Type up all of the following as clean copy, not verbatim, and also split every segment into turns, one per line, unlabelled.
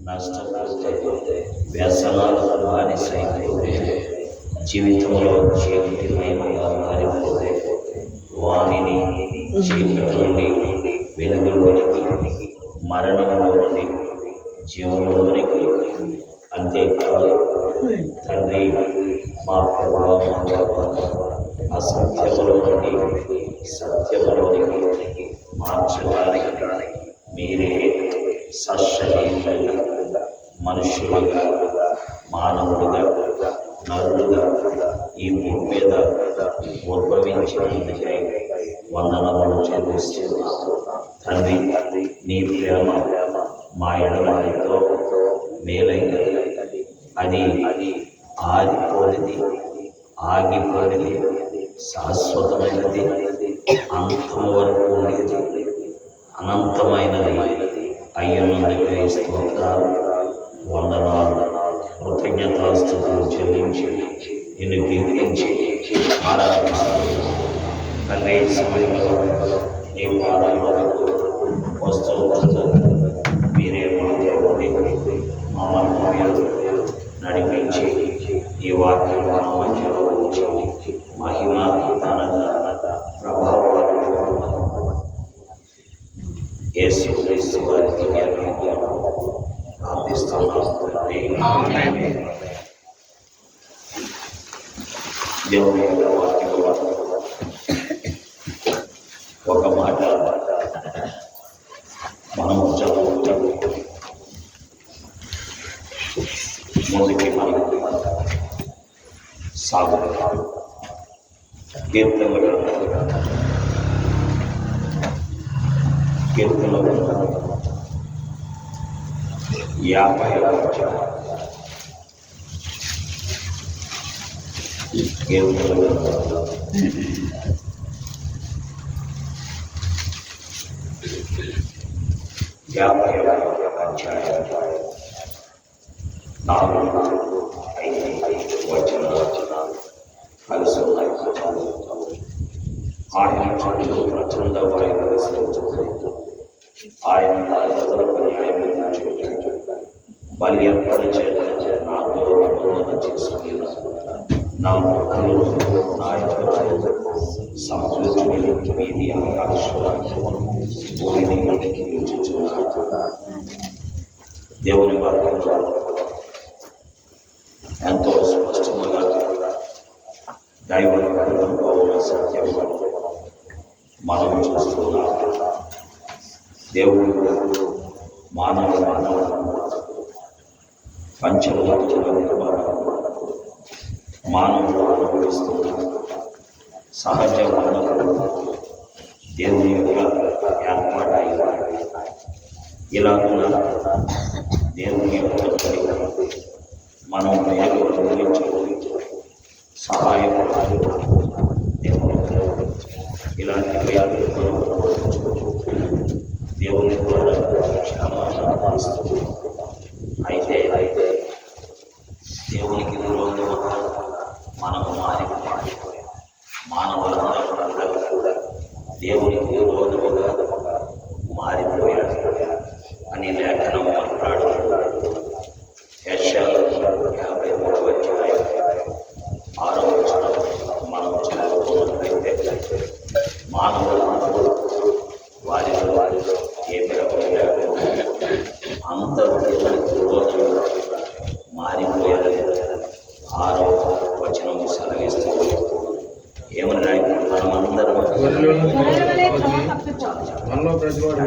నష్టపోతే, వ్యసనాలకు బానిసైపోతే, జీవితంలో చీకటిమయంగా మారిపోతే, వాణిని చీకటి నుండి వెలుగులోనికి, మరణంలో నుండి జీవంలోనికి, అంతేకాదు తండ్రి మా ప్రభావం అసత్యములో నుండి సత్యములోనికి మార్చడానికి మీరే సశరీరంగా మనుషులుగా మానవులుగా నరులుగా ఈ భూమి మీద ఉద్భవించినందుకై వందనములు చెల్లిస్తున్నాము. తండ్రి, నీ ప్రేమ మా ఎడలతో మేలైనది. అది ఆగిపోనిది, ఆగిపోనిది, శాశ్వతమైనది, అంతము వరకు ఉండేది, అనంతమైనది అయ్యనందుకై స్తోత్రాలు, వందనాలు, కృతజ్ఞతాస్తుతులు చెల్లించి నిన్ను కీర్తించి ఆరాధిస్తున్నాను. తండ్రి, సమయంలో నీ పాదాలకు వస్తూ మీరే మమ్మల్ని నడిపించి ఈ వాక్యం మధ్యలో ఉంచి మహిమ ఘనత ప్రభావాలు యేసుక్రీస్తు వారికి ప్రార్థిస్తున్నాము. దేవుని యొక్క వాక్యంలో ఒక మాట మనము చదువుతూ ముందుకి మనం సాగుతాము. కీర్తనలు 50 కీర్తనలు 50 అధ్యాయం 4-5 వచనాలు కలిసి ఉన్నాయి. ఆయన చుట్టూ ప్రచండ వాయువు విస్తరించుకుంటూ, ఆయన ప్రజలకు న్యాయం విధించుకుంటూ, బలి అర్పణ చేత నాతో అపరాధం చేసుకుని నా ముఖంలో నా యొక్క సమృద్ధి మీది ఆకాశాలను భూమిని నిలిచిచున్నాడు. దేవుని వాక్యంలో ఎంతో స్పష్టంగా దైవ సత్యం మనం చూస్తున్నాం. దేవుడు మానవ పంచభూతాలను మానవుడు అనుభవిస్తున్న సహజ వనరులు దేవుని యొక్క ఏర్పాటై ఇలాగున్న దేవుని యొక్క మనం మేలు అనుభవించే సహాయపడాలి. దేవుని ఇలాంటి దేవుని ద్వారా క్షమాపణ అయితే దేవునికి విరోధంగా మనము మారిపోయాం. మానవులందరూ కూడా దేవునికి విరోధముగా మారిపోయాడు అని లేఖనం మాట్లాడుతున్నాడు. యెషయా 53వ అధ్యాయం 6వ వచనం మనం చదువుకున్నట్లయితే మానవులందరూ వారిలో ఏ రకమైన అందరూ దేవునికి విరోధంగా మారిపోయారు. 6వ వచనం సెలవిస్తుంది. ఏమన్నా మనమందరం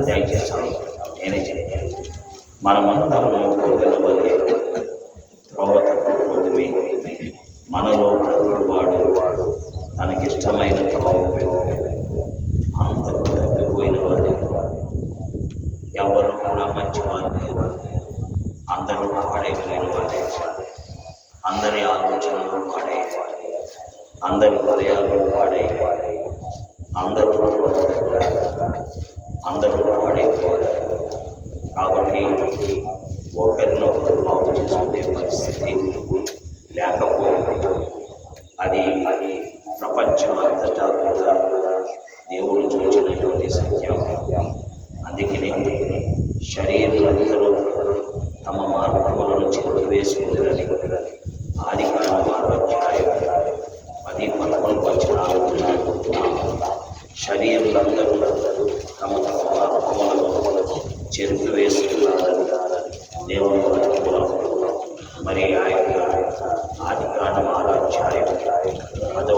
దయచేస్తాను, నేనే చేయాలి. మనమందరం తప్పకపోతే మనలో వాడు తనకిష్టమైన అంత తప్పిపోయిన వాడు ఎవరు కూడా మంచివారు లేరు. అందరూ పాడైపోయిన వాడే, అందరి ఆలోచనలు పాడైపోయి, అందరి హృదయాలు పాడైపోయి, అందరూ పాడైపోయారు. కాబట్టి ఒకరినొకరు బాగు చేసుకునే పరిస్థితి లేకపోయింది. అది ప్రపంచం అంతటా కూడా దేవుడు చూచినటువంటి సత్యం. అందుకనే శరీరులందరూ తమ మార్గములను చెరిపివేసుకుని ఆదికాండము 10-11 వచనాలు శరీరులందరూ తమ తమ మార్గములను చెరిపివేసుకున్నారని దేవుని వాక్యములో మరి ఆ యొక్క ఆదికాండము 6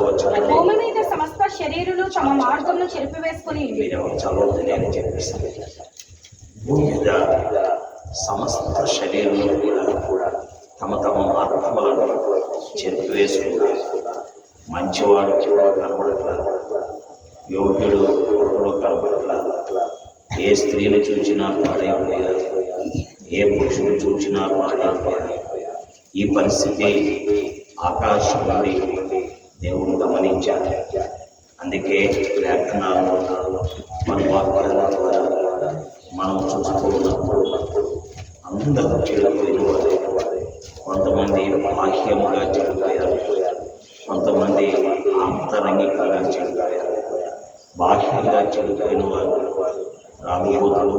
వచనం
భూమి మీద సమస్త శరీరులు తమ మార్గమును చెరిపివేసుకుని
మీరు చదవద్దు, నేను చెప్పేస్తాను. భూమి మీద సమస్త శరీరంలో కూడా తమ తమ మార్గములను చెరిపివేసుకున్నారు. మంచివాడు కనబడట్లేదు, యోగ్యుడు కనబడట్లేదు, ఏ స్త్రీని చూచినా పాడైపోయారు, ఏ పురుషుడు చూచినా పాడైపోయారు. ఈ పరిస్థితి ఆకాశం నుండి దేవుడు గమనించాడు. అందుకే లేఖనాల్లో మన వాక్యాల ద్వారా మనం చూసుకున్నప్పుడు అందరూ చెడిపోయిన వారే. కొంతమంది బాహ్యముగా చెడిపోయారు, కొంతమంది ఆంతరంగికంగా చెడిపోయారు. బాహ్యంగా చెడిపోయిన వారు రామబోతులు,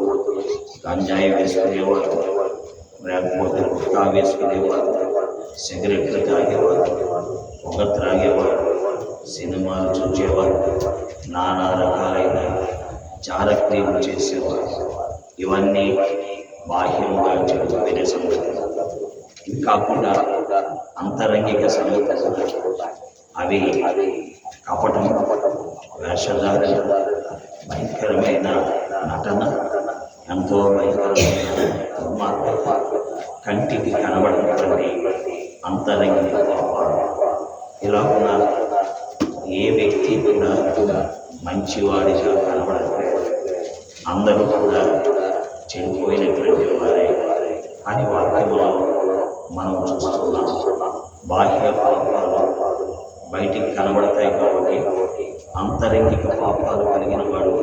గంజాయి వేసుకునేవారు, లేకపోతే గుట్కా వేసుకునేవారు, సిగరెట్లు తాగేవారు, పొగ త్రాగేవారు, సినిమాలు చూసేవారు, నానా రకాలైన జారక్రియలు చేసేవారు. ఇవన్నీ బాహ్యంగా చెడిపోయిన సంగతులు. ఇవి కాకుండా అంతరంగిక సంగతులు, అవి కపటం, వేషధారణ, భయంకరమైన నటన, ఎంతో భయంకరమైన దుర్మార్గం, కంటికి కనబడటువంటి అంతరంగిక పాపాలు. ఇలా ఉన్న ఏ వ్యక్తి కూడా మంచివాడిగా కనబడట్లేదు. అందరూ కూడా చెడిపోయినటువంటి వారే అని వాక్యంలో మనం చూస్తున్నాం. బాహ్య పాపాలు బయటికి కనబడతాయి కాబట్టి అంతరంగిక పాపాలు కలిగిన వాడు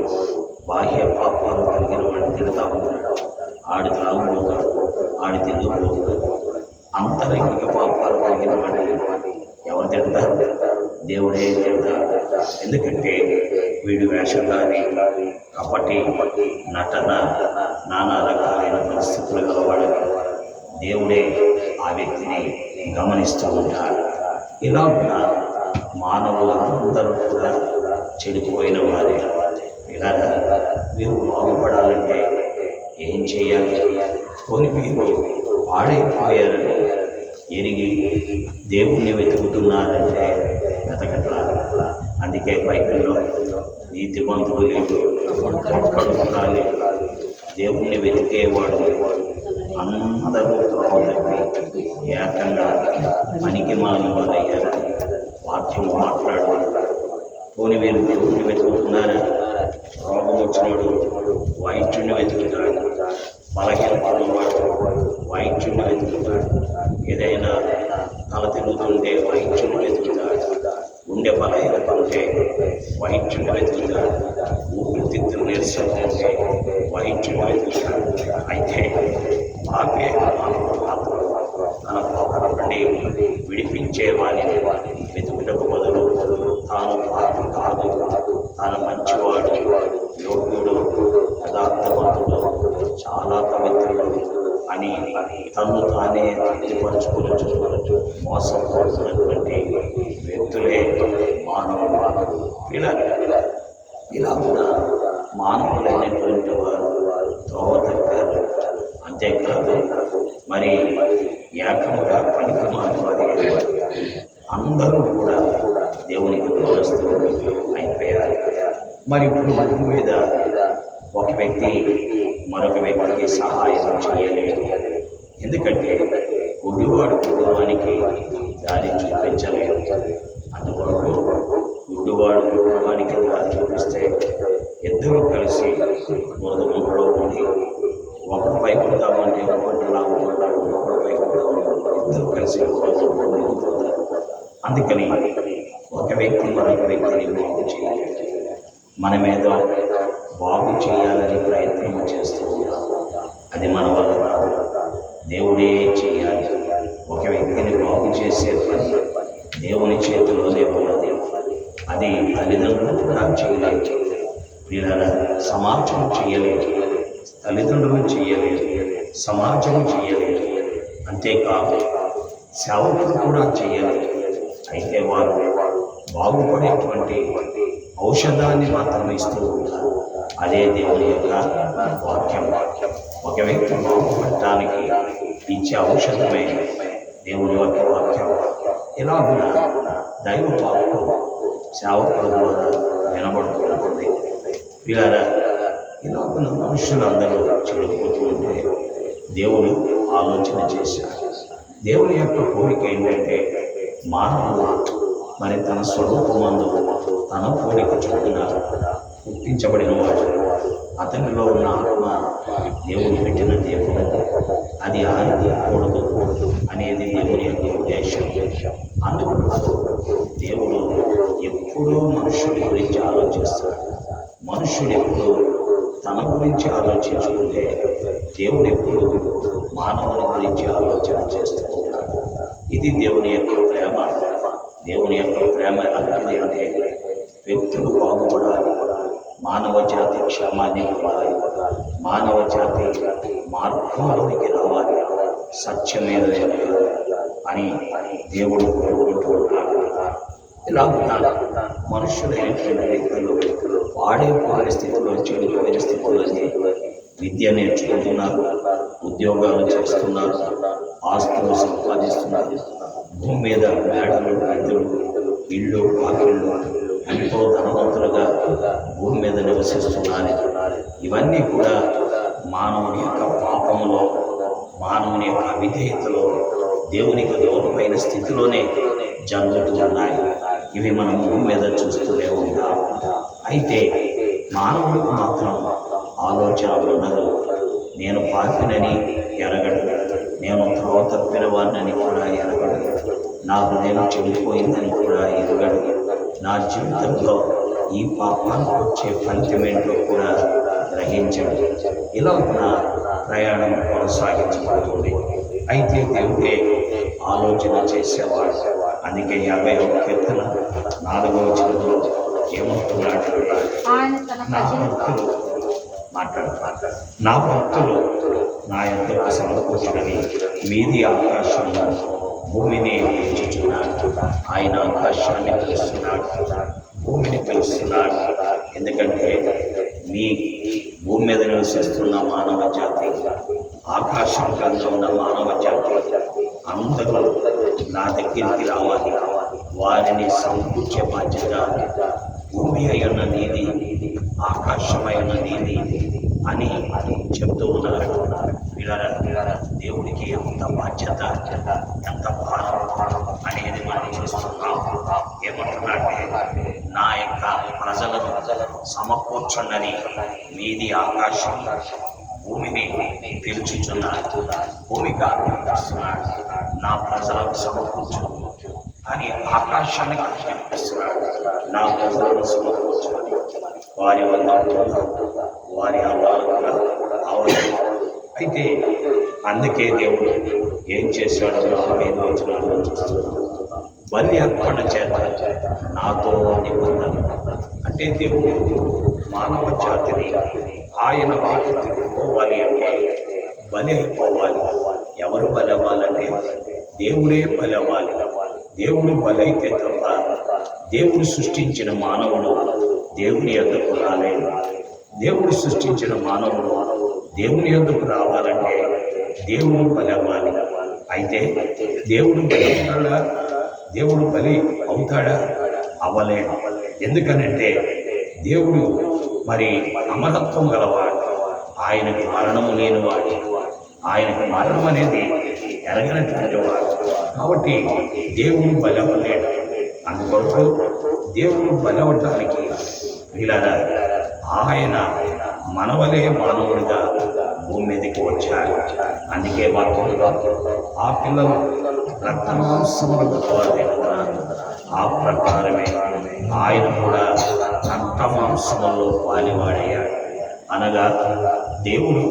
బాహ్య పాపాలు కలిగిన వాడు తిడతా ఉంటాడు, ఆడి త్రాగుపోతాడు, ఆడి తిరుగుపోతాడు. అంతరంగిక పాపాలు కలిగిన వాడిని ఎవరు తిడతారు? దేవుడే తిడతాడు. ఎందుకంటే వీడు వేషధారి, కపటి, నటన, నానా రకాలైన పరిస్థితులు గలవాడని దేవుడే ఆ వ్యక్తిని గమనిస్తూ ఉంటాడు. ఇలా ఉన్న మానవులందరూ కూడా చెడిపోయిన వారే. ఇలా మీరు బాగుపడాలంటే ఏం చేయాలి? కొని మీరు పాడైపోయారని ఎరిగి దేవుణ్ణి వెతుకుతున్నారంటే వెతకట్లా. అందుకే బైబిల్లో నీతిమంతుడు లేదు, ఒక్కడు లేదు, దేవుణ్ణి వెతికేవాడు అందరూ త్రోవ తప్పి ఏకంగా పనికి మానవారయ్యారు. వాక్యం మాట్లాడు. పోని మీరు దేవుణ్ణి వెతుకుతున్నారా? రోగం వచ్చినవాడు వైద్యుడిని వెతుకుతాడు, బలహీనపడినవాడు వైద్యుడిని వెతుకుతాడు, ఏదైనా తల తిరుగుతుంటే వైద్యుడిని వెతుకుతాడు, గుండె బలహీనత ఉంటే వైద్యుడిని వెతుకుతాడు, ఊపిరితిత్తులు నీరసం ఉంటే వైద్యుడిని వెతుకుతాడు. అయితే ఆపే తన పాపం నుండి విడిపించే వారిని వెతుకుటకు బదులు తాను పాపం కాదు, తాను మంచివాడు, యోగ్యుడు, యథార్థవంతుడు, చాలా పవిత్రుడు అని తను తానే తృప్తిపరచుకోవచ్చు మోసపోతున్నటువంటి వ్యక్తులే మానవుడు. ఇలా కూడా మానవులైనటువంటి వారు త్రోవ తప్పారు. అంతేకాదు మరి ఏకంగా పనికి మానవాది అందరూ కూడా దేవునికి దూరస్తులు అయిపోయారు. మరి ఇప్పుడు భూమి మీద ఒక వ్యక్తి మరొక వ్యక్తికి సహాయం చేయలేదు. ఎందుకంటే గుడ్డివాడు కుటుంబానికి దారి చూపించలేదు. అందువరకు గుడ్డివాడు కుటుంబానికి దారి చూపిస్తే ఇద్దరు కలిసి బురదలో ఉండి ఒకరు పైకి ఉంటామంటే ఒకటి లాగుకుంటాడు, ఒకరు పైకి ఉంటామంటే ఇద్దరు కలిసి మునిగిపోతారు. అందుకని ఒక వ్యక్తి మరొక వ్యక్తిని బాగు చేయలేదు. మన మీద బాగు చేయాలని ప్రయత్నం చేస్తూ ఉంటాం. అది మన వల్ల కాదు, దేవుడే చేయాలి. ఒక వ్యక్తిని బాగు చేసే పని దేవుని చేతిలోనే ఉన్నది. అది తల్లిదండ్రులు కూడా చేయలేదు, వీళ్ళ సమాజం చేయలేదు, తల్లిదండ్రులు చేయలేదు, సమాజం చేయలేదు. అంతేకాదు సేవకులు కూడా చేయాలి. అయితే వారు బాగుపడేటువంటి ఔషధాన్ని మాత్రమే ఇస్తూ ఉంటారు. అదే దేవుని యొక్క వాక్యం. ఒక వ్యక్తి బాగుపడటానికి ఇచ్చే ఔషధమే దేవుని యొక్క వాక్యం. ఇలాగున దైవ వాక్కు సేవకుల ద్వారా వినబడుతూ ఉంటుంది. వీళ్ళ ఇలాగున మనుషులందరూ చెడిపోతూ ఉంటే దేవుడు ఆలోచన చేశారు. దేవుని యొక్క కోరిక ఏంటంటే మానవుడు మరి తన స్వరూపమందు తన కోరిక చొప్పున పుట్టించబడిన వాడు. అతనిలో ఉన్న ఆత్మ దేవుడు పెట్టిన దేవుడు, అది ఆరిపోకూడదు అనేది దేవుని యొక్క ఉద్దేశం. అందుకు దేవుడు ఎప్పుడూ మనుషుడి గురించి ఆలోచిస్తాడు. మనుషుడు ఎప్పుడు తన గురించి ఆలోచించుకుంటే దేవుడు ఎప్పుడు మానవుని గురించి ఆలోచన చేస్తూ ఉంటాడు. ఇది దేవుని యొక్క ప్రేమ. దేవుని యొక్క ప్రేమ అలాంటిది అంటే వ్యక్తులు బాగుపడాలి, మానవ జాతి క్షేమాన్ని పొందాలి, మానవ జాతి మార్గంలోనికి రావాలి, సత్యమేద అని దేవుడు కోరుకుంటూ ఉన్నాడు. ఇలాగున్నా మనుషులైనటువంటి వ్యక్తులు వాడే పరిస్థితుల్లో చెడిపోయిన స్థితులని విద్య నేర్చుకుంటున్నారు, ఉద్యోగాలు చేస్తున్నారు, ఆస్తులు సంపాదిస్తున్నారు, భూమి మీద మేడలు, గదులు, ఇళ్ళు, వాకిళ్ళు, ఎంతో ధనవంతులుగా భూమి మీద నివసిస్తున్నారు. ఇవన్నీ కూడా మానవుని యొక్క పాపములో, మానవుని యొక్క అవిధేయతలో, దేవునికి దూరమైన స్థితిలోనే జరుగుతూ ఉన్నాయి. ఇవి మనం భూమి మీద చూస్తూనే ఉంటాం. అయితే మానవుడికి మాత్రం ఆలోచన ఉన్నది. నేను పాపినని ఎరగడు, నేను త్రోవ తప్పిన వాడినని కూడా ఎరగడు, నా హృదయం చెడిపోయిందని కూడా ఎరగడు, నా జీవితంలో ఈ పాపానికి వచ్చే ఫలితమేంటో కూడా గ్రహించడు. ఇలా నా ప్రయాణం కొనసాగించబడుతుంది. అయితే దేవుడే ఆలోచన చేసేవాడు. అందుకే 50వ కీర్తన 4వ వచనంలో ఏమంటున్నాడు? నా భక్తులు నా యొద్దకు సమకూర్చుకొని మీది ఆకాశము భూమిని పెంచుచున్నాడు. ఆయన ఆకాశాన్ని పిలుస్తున్నాడు, భూమిని పిలుస్తున్నాడు. ఎందుకంటే మీ భూమి మీద నివసిస్తున్న మానవ జాతి, ఆకాశం కింద ఉన్న మానవ జాతి అందరూ నా దగ్గరికి రావాలి, వారిని సమకూర్చే బాధ్యత భూమి అయిన నీది, ఆకాశమైన నీది అని చెప్తూ ఉన్నారు. దేవుడికి ఎంత బాధ్యత, ఎంత భారం అనేది మనం చూస్తున్నాం. ఏమంటున్నాడంటే నా యొక్క ప్రజలను సమకూర్చుండని మీది ఆకాశం భూమిని పిలుచుచున్నాడు, భూమికి ఆజ్ఞాపిస్తున్నాడు, నా ప్రజలకు సమకూర్చు అని ఆకాశానికి ఆజ్ఞాపిస్తున్నాడు. నా ప్రజలను సమకూర్చుని వారి వల్ల వారి అవ్వాలుగా అవసరం. అయితే అందుకే దేవుడు ఏం చేశాడో 45వ వచనంలో చూస్తున్నాడు. బలి అర్పణ చేత నాతో నిబంధన. అంటే దేవుడు మానవ జాతిని ఆయన వైపు తిప్పుకోవాలి అంటే బలి అయిపోవాలి. ఎవరు బలి అవ్వాలంటే దేవుడే బలి అవ్వాలి. దేవుడు బలైతే తప్ప దేవుడు సృష్టించిన మానవుడు దేవుని యొద్దకు రాలేడు. దేవుడు సృష్టించిన మానవుడు దేవుని యొద్దకు రావాలంటే దేవుడు బలి అవ్వాలి. అయితే దేవుడు బలి అవుతాడా? దేవుడు బలి అవుతాడా? అవ్వలేడు. ఎందుకనంటే దేవుడు మరి అమరత్వం గలవాడు, ఆయనకి మరణము లేనివాడు, ఆయనకి మరణం అనేది ఎరగనటువంటి వాడు. కాబట్టి దేవుడు బలి అవ్వలేడు. అందుకొరకు దేవుడు బలి అవ్వటానికి వీళ్ళ ఆయన మనవలే మానవుడిగా భూమి మీదకి వచ్చాడు. అందుకే వాక్యంలో ఆ పిల్లలు రక్తమాంసములు గొప్పవారు, ఆ ప్రకారమే ఆయన కూడా రక్తమాంసములో పాలివాడయ్యాడు. అనగా దేవుడు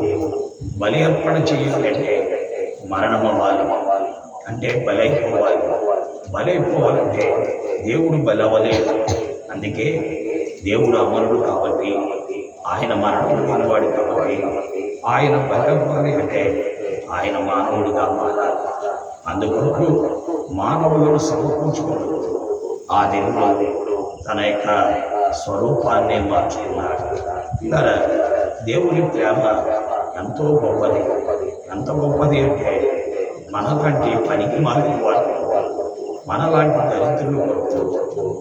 బలి అర్పణ చేయాలంటే మరణం అవ్వాలి, అంటే బలైపోవాలి. బలైపోవాలంటే దేవుడు బలవలేదు. అందుకే దేవుడు అమరుడు కాబట్టి, ఆయన మరణం లేనివాడు కాబట్టి ఆయన బలవ్వాలి అంటే ఆయన మానవుడిగా మారాలి. అందుకొరకు మానవులను సమకూర్చుకోవడం ఆ దేవుడు తన యొక్క స్వరూపాన్ని మార్చుకున్నాడు. ఇలా దేవుని ప్రేమ ఎంతో గొప్పది. ఎంత గొప్పది అంటే మనలాంటి పనికి మాలిన వాళ్ళు, మనలాంటి దరిద్రులు కొరకు,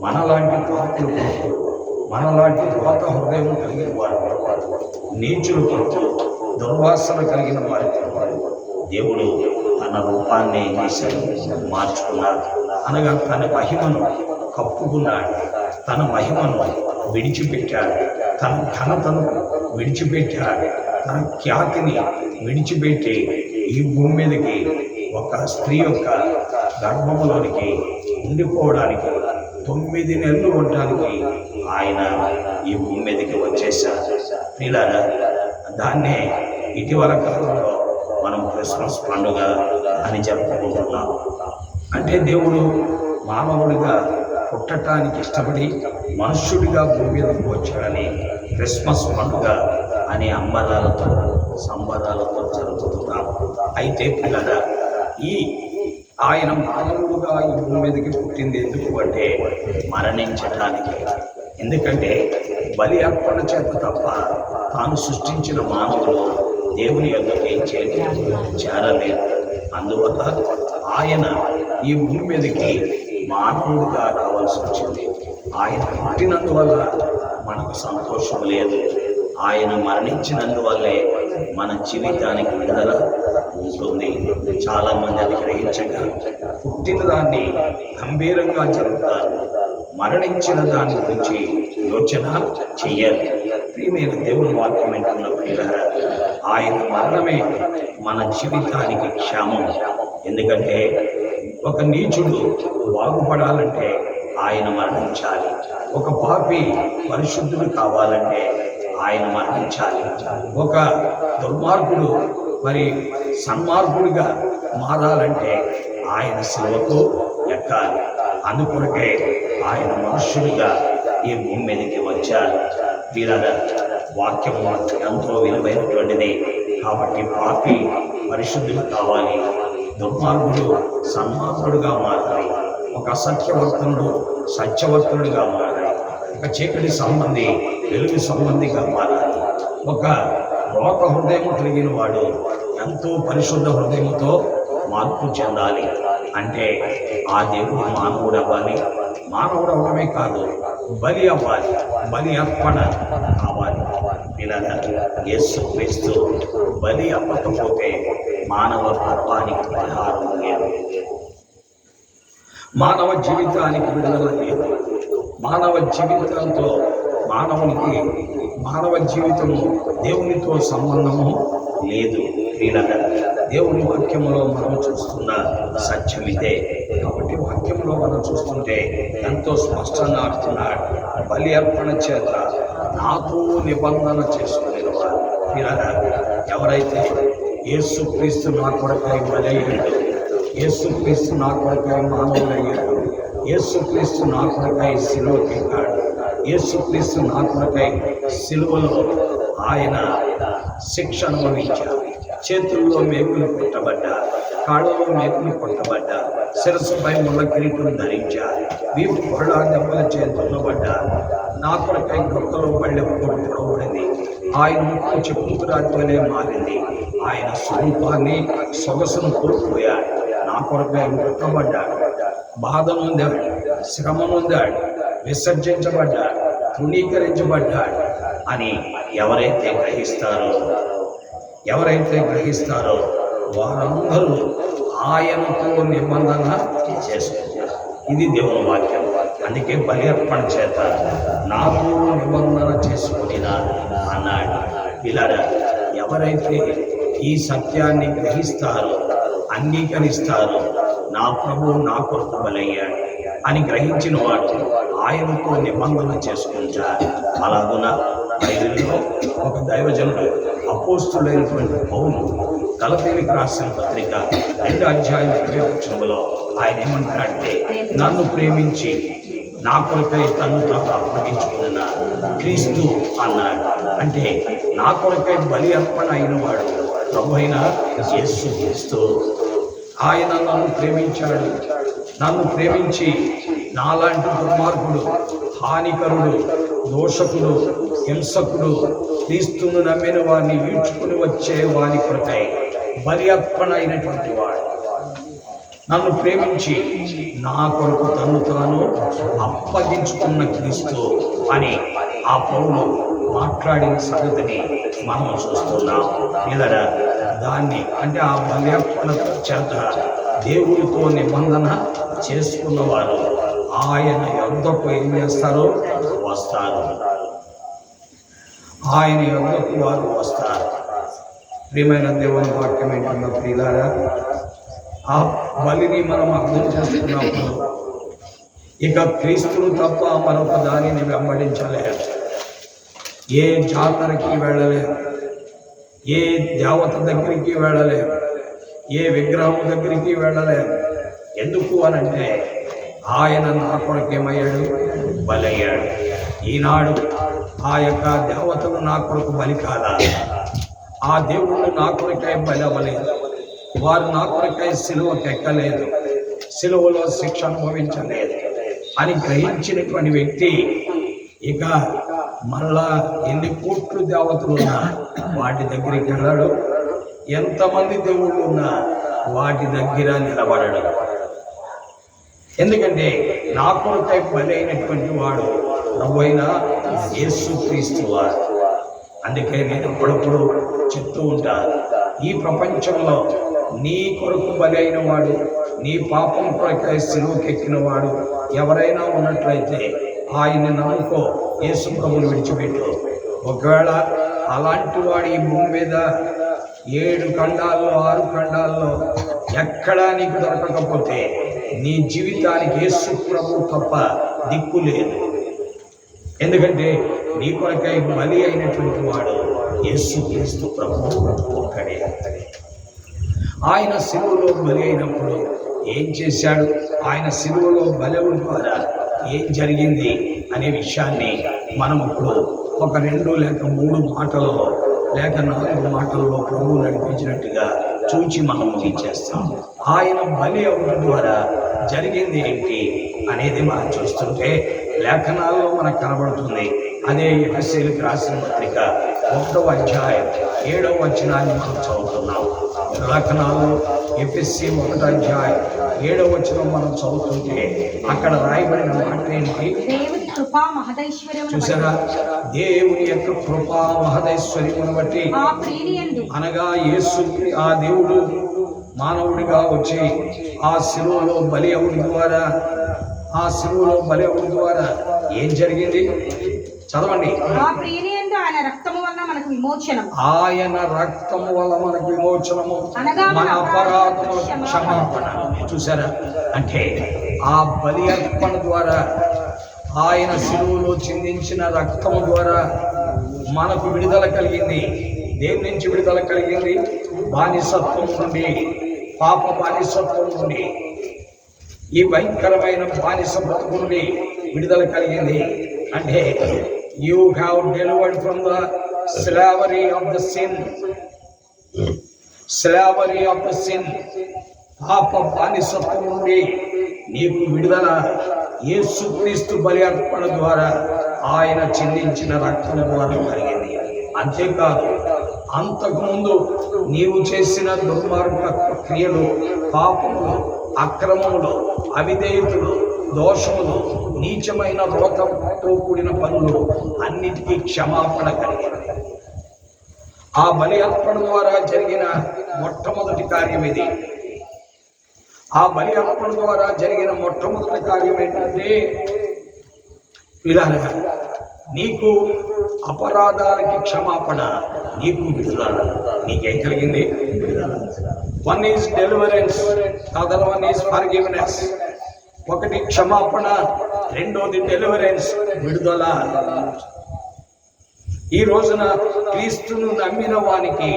మనలాంటి పాపులు కొరకు, మనలాంటి రోత హృదయం కలిగిన వారు, నీచులు కొరకు, దుర్వాసన కలిగిన వారి కొరకు దేవుడు తన రూపాన్ని మార్చుకున్నాడు. అనగా తన మహిమను కప్పుకున్నాడు, తన మహిమను విడిచిపెట్టాడు, తన ఘనతను విడిచిపెట్టాడు, తన ఖ్యాతిని విడిచిపెట్టి ఈ భూమి మీదకి ఒక స్త్రీ యొక్క గర్భములోనికి ఉండిపోవడానికి 9 నెలలు ఉండడానికి ఆయన ఈ భూమి మీదకి వచ్చేసారు. పిల్లరా, దాన్నే ఇటీవల కాలంలో మనం క్రిస్మస్ పండుగ అని జరుపుకుంటున్నాం. అంటే దేవుడు మానవుడిగా పుట్టడానికి ఇష్టపడి మనుష్యుడిగా భూమి మీదకి వచ్చాడని క్రిస్మస్ పండుగ అనే అంబరాలతో సంబరాలతో జరుపుతున్నాం. అయితే పిల్లరా, ఆయన మానవుడుగా ఈ భూమి మీదకి పుట్టింది ఎందుకు అంటే మరణించటానికి. ఎందుకంటే బలి అర్పణ చేత తప్ప తాను సృష్టించిన మానవుడు దేవుని యొద్దకు ఏం చేరలేదు. అందువల్ల ఆయన ఈ భూమి మీదకి మానవుడిగా రావాల్సి వచ్చింది. ఆయన పుట్టినందువల్ల మనకు సంతోషం లేదు. ఆయన మరణించినందువల్లే మన జీవితానికి విడుదల ఉంటుంది. చాలా మంది అది గ్రహించక పుట్టిన దాన్ని గంభీరంగా జరుగుతారు, మరణించిన దాని గురించి యోచన చెయ్యాలి. ప్రియమైన దేవుని వాక్యం వింటున్న ప్రియులారా, ఆయన మరణమే మన జీవితానికి క్షేమం. ఎందుకంటే ఒక నీచుడు బాగుపడాలంటే ఆయన మరణించాలి. ఒక పాపి పరిశుద్ధుడు కావాలంటే ఆయన మరణించాలి. ఒక దుర్మార్గుడు మరి సన్మార్గుడిగా మారాలంటే ఆయన శిలువకు ఎక్కాలి. అందుకొరకే ఆయన మనుష్యుడిగా ఈ భూమి మీదకి వచ్చాడు. వీరగా వాక్యం ఎంతో విలువైనటువంటిది. కాబట్టి పాపి పరిశుద్ధుడు కావాలి, దుర్మార్గుడు సన్మార్గుడుగా మారాలి, ఒక అసత్యవర్తనుడు సత్యవర్తనుడిగా మారాలి, ఒక చీకటి సంబంధి వెలుగు సంబంధిగా మారాలి, ఒక రోత హృదయం కలిగిన వాడు ఎంతో పరిశుద్ధ హృదయంతో మార్పు చెందాలి. అంటే ఆ దేవుడు మానవుడు అవ్వాలి. మానవుడు అవ్వడమే కాదు, బలి అవ్వాలి, బలి అర్పణ కావాలి. ఇలా యేసుక్రీస్తు బలి అవ్వకపోతే మానవ పాపానికి పరిహారం లేదు, మానవ జీవితానికి విడుదల లేదు. మానవ జీవితంతో మానవ జీవితము దేవునితో సంబంధము లేదు. ప్రియులారా, దేవుని వాక్యములో మనం చూస్తున్న సత్యం ఇదే. కాబట్టి వాక్యంలో మనం చూస్తుంటే ఎంతో స్పష్టంగా అంటున్నాడు, బలి అర్పణ చేత నాతో నిబంధన చేసుకునేది వారు. ప్రియులారా, ఎవరైతే యేసుక్రీస్తు నా కొరకై బలయ్యాడు, యేసుక్రీస్తు నా కొరకై మానవుడయ్యాడు, యేసుక్రీస్తు నా కొరకై సిలువకెక్కాడు, యేసుక్రీస్తు నా కొరకై సిలువలో ఆయన శిక్ష అనుభవించాడు. చేతుల్లో మేకులు కొట్టబడ్డా, కాళ్ళలో మేకులు కొట్టబడ్డా, శిరస్సుపై ముళ్ళ కిరీటం ధరించా, వీపు కొరడా దెబ్బల చేతున్నబడ్డా, నా కొరకై గొప్పలో పళ్ళె పొడవబడింది. ఆయన ముక్కు చెప్పురాతి వలె మారింది. ఆయన స్వరూపాన్ని సొగసును కోల్పోయాడు. నా కొరకై మృతపడ్డాడు, బాధ నొందాడు, శ్రమ నొందాడు, విసర్జించబడ్డాడు, తృణీకరించబడ్డాడు అని ఎవరైతే గ్రహిస్తారో వారందరూ ఆయనతో నిబంధన చేసుకుంటారు. ఇది దేవుని వాక్యం. అందుకే బలి అర్పణ చేత నాతో నిబంధన చేసుకునినా అన్నాడు. ఇలా ఎవరైతే ఈ సత్యాన్ని గ్రహిస్తారో, అంగీకరిస్తారో, నా ప్రభువు నా కొరకు బలయ్యాడు అని గ్రహించిన వాడు ఆయనతో నిబంధన చేసుకుంటారు. అలాగున బైబిల్లో ఒక దైవజనుడు అపోస్తులైనటువంటి పౌలు గలతీయులకు రాసిన పత్రిక 2:20 ఆయన ఏమంటాడంటే, నన్ను ప్రేమించి నా కొరకై తను తాను అప్పగించుకున్న క్రీస్తు అన్నాడు. అంటే నా కొరకై బలి అర్పణ అయిన వాడు ప్రభువైన యేసుక్రీస్తు. ఆయన నన్ను ప్రేమించాడు. నన్ను ప్రేమించి నాలాంటి దుర్మార్గుడు, హానికరుడు, దోషకుడు, హింసకుడు, క్రీస్తును నమ్మిన వారిని ఈడ్చుకుని వచ్చే వారి కొరకై బలి అర్పణ అయినటువంటి వాడు నన్ను ప్రేమించి నా కొరకు తను తాను అప్పగించుకున్న క్రీస్తు అని ఆ పౌలు మాట్లాడిన సంగతిని మనం చూస్తున్నాం. ఇలా దాన్ని అంటే ఆ బలి అర్పణ చేత దేవుడితో నిబంధన చేసుకున్నవారు ఆయన యొద్దకు ఏం చేస్తారో వస్తారు. ఆయన యొద్దకు వారు వస్తారు. ప్రియమైన దేవుని వాక్యం ఏంటన్నా ప్రియులారా, ఆ బలిని మనం అర్థం చేసుకున్నప్పుడు ఇక క్రీస్తును తప్ప మరొక దానిని వెంబడించలేదు. ఏ జాతరకి వెళ్ళలేదు, ఏ దేవత దగ్గరికి వెళ్ళలేదు, ఏ విగ్రహం దగ్గరికి వెళ్ళలేదు. ఎందుకు అనంటే ఆయన నా కొరకేమయ్యాడు, బలయ్యాడు. ఈనాడు ఆ యొక్క దేవతలు నా కొరకు బలి కాదా, ఆ దేవుళ్ళు నా కొరకై బలి అవ్వలేదు, వారు నా కొరకై సిలువకు ఎక్కలేదు, సిలువలో శిక్ష అనుభవించలేదు అని గ్రహించినటువంటి వ్యక్తి ఇక మళ్ళా ఎన్ని కోట్లు దేవతలు ఉన్నా వాటి దగ్గరికి వెళ్ళాడు, ఎంతమంది దేవుళ్ళు ఉన్నా వాటి దగ్గర నిలబడడు. ఎందుకంటే నా కొరకై బలి అయినటువంటి వాడు ప్రభువైన యేసుక్రీస్తు వారు. అందుకే నేను అప్పుడప్పుడు చెప్తూ ఉంటాను, ఈ ప్రపంచంలో నీ కొరకు బలి అయిన వాడు, నీ పాపం కొరకై సిలువకెక్కిన వాడు ఎవరైనా ఉన్నట్లయితే ఆయన్ని నమ్ముకో, యేసు ప్రభువును విడిచిపెట్టు. ఒకవేళ అలాంటి వాడు ఈ భూమి మీద 7 ఖండాల్లో 6 ఖండాల్లో ఎక్కడా నీకు దొరకకపోతే నీ జీవితానికి యేసు ప్రభువు తప్ప దిక్కు లేదు. ఎందుకంటే నీ కొరకై బలి అయినటువంటి వాడు యేసుక్రీస్తు ప్రభువు ఒక్కడే. ఆయన సిలువలో బలి అయినప్పుడు ఏం చేశాడు, ఆయన సిలువలో బలివుడి ద్వారా ఏం జరిగింది అనే విషయాన్ని మనం ఇప్పుడు ఒక 2 లేక 3 మాటలలో లేక 4 మాటల్లో ప్రభువు నడిపించినట్టుగా చూచి మనం ముగించేస్తాం. ఆయన బలి అవ్వడం ద్వారా జరిగింది ఏంటి అనేది మనం చూస్తుంటే లేఖనాల్లో మనకు కనబడుతుంది. అదే ఎఫెసీయులకు రాసిన పత్రిక 1వ అధ్యాయం 7వ వచనాన్ని మనం చదువుతున్నాం. లేఖనాల్లో ఎఫెసీ 1వ అధ్యాయం 7వ వచనం మనం చదువుతుంటే అక్కడ రాయబడిన మాట ఏంటి చూసారా? దేవుని యొక్క కృపా మహదైశ్వర్యమును బట్టి అనగా యేసు ఆ దేవుడు మానవుడిగా వచ్చి ఆ శిలువలో బలి అవ్వడం ద్వారా ఏం జరిగింది చదవండి.
ఆయన రక్తము వల్ల మనకు విమోచనము,
ఆయన రక్తము వల్ల మనకు విమోచనము, మన అపరాధముల క్షమాపణ. చూసారా? అంటే ఆ బలి అర్పణ ద్వారా, ఆయన శిలువలో చిందించిన రక్తము ద్వారా మనకు విడుదల కలిగింది. దేని నుంచి విడుదల కలిగింది? బానిసత్వం నుండి, పాప బానిసత్వం నుండి, ఈ భయంకరమైన బానిస బతుకు నుండి విడుదల కలిగింది. అంటే you have delivered from the slavery of the sin, పాప బానిసత్వం నుండి నీకు విడుదల యేసుక్రీస్తు బలి అర్పణ ద్వారా, ఆయన చిందించిన రక్తం ద్వారా కలిగింది. అంతేకాదు, అంతకుముందు నీవు చేసిన దుర్మార్గ క్రియలు, పాపములు, అక్రమములు, అవిధేయతలు, దోషములు, నీచమైన రోతంతో కూడిన పనులు అన్నిటికీ క్షమాపణ కలిగింది. ఆ బలి అర్పణ ద్వారా జరిగిన మొట్టమొదటి కార్యం ఇది. ఆ బలి అర్పణ ద్వారా జరిగిన మొట్టమొదటి కార్యం ఏంటంటే పిల్లలుగా నీకు అపరాధాలకి క్షమాపణ, నీకు విడుదల. నీకేం కలిగింది? విడుదల. 1 is deliverance, other one is forgiveness. ఒకటి క్షమాపణ, రెండోది డెలివరెన్స్, విడుదల. ఈ రోజున క్రీస్తును నమ్మిన వానికి